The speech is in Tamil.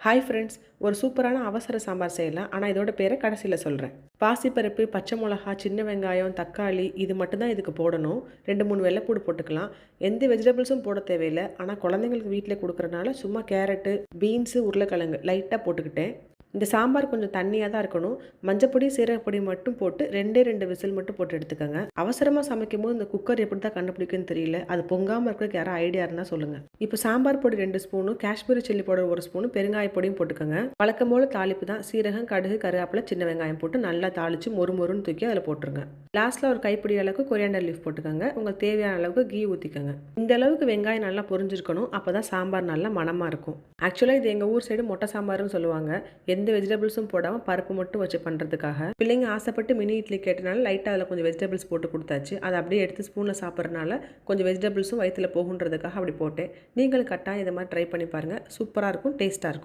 ஹாய் ஃப்ரெண்ட்ஸ், ஒரு சூப்பரான அவசர சாம்பார் செய்யலாம். ஆனால் இதோட பேரை கடைசியில் சொல்கிறேன். பாசிப்பருப்பு, பச்சை மிளகா, சின்ன வெங்காயம், தக்காளி இது மட்டும்தான் இதுக்கு போடணும். 2-3 வெள்ளைப்பூடு போட்டுக்கலாம். எந்த வெஜிடபிள்ஸும் போட தேவையில்லை. ஆனால் குழந்தைங்களுக்கு வீட்டில் கொடுக்குறனால சும்மா கேரட்டு, பீன்ஸு, உருளைக்கிழங்கு லைட்டாக போட்டுக்கிட்டேன். இந்த சாம்பார் கொஞ்சம் தண்ணியாக தான் இருக்கணும். மஞ்சப்பொடி, சீரகப்பொடி மட்டும் போட்டு 2 விசில் மட்டும் போட்டு எடுத்துக்கோங்க. அவசரமாக சமைக்கும் போது இந்த குக்கர் எப்படி தான் கண்டுபிடிக்குன்னு தெரியல. அது பொங்காமல் இருக்கிறதுக்கு யாரும் ஐடியா இருந்தால் சொல்லுங்கள். இப்போ சாம்பார் பொடி 2 ஸ்பூனும், காஷ்மீரி சில்லி பவுடர் 1 ஸ்பூனும், பெருங்காய பொடியும் போட்டுக்கோங்க. வழக்கம் போல் தாளிப்பு தான். சீரகம், கடுகு, கருவேப்பிலை, சின்ன வெங்காயம் போட்டு நல்லா தாளித்து மொறுன்னு தூக்கி அதில் போட்டுருங்க. லாஸ்ட்டில் ஒரு கைப்பிடி அளவுக்கு கொரியாண்டர் லீஃப் போட்டுக்கோங்க. உங்களுக்கு தேவையான அளவுக்கு கீ ஊற்றிக்கோங்க. இந்த அளவுக்கு வெங்காயம் நல்லா பொரிஞ்சிருக்கணும். அப்போ தான் சாம்பார் நல்லா மணமாக இருக்கும். ஆக்சுவலாக இது எங்கள் ஊர் சைடு மொட்டை சாம்பார்னு சொல்லுவாங்க. எந்த வெஜிடபிள்ஸும் போடாமல் பருப்பு மட்டும் வச்சு பண்ணுறதுக்காக. பிள்ளைங்க ஆசைப்பட்டு மினி இட்லி கேட்டனால லைட்டாக அதில் கொஞ்சம் வெஜிடபிள்ஸ் போட்டு கொடுத்தாச்சு. அதை அப்படியே எடுத்து ஸ்பூனில் சாப்பிட்றதுனால கொஞ்சம் வெஜிடபிள்ஸும் வயிற்றில் போகுன்றதுக்காக அப்படி போட்டேன். நீங்களும் கட்டாயம் இதை மாதிரி ட்ரை பண்ணி பாருங்கள். சூப்பராக இருக்கும், டேஸ்ட்டாக இருக்கும்.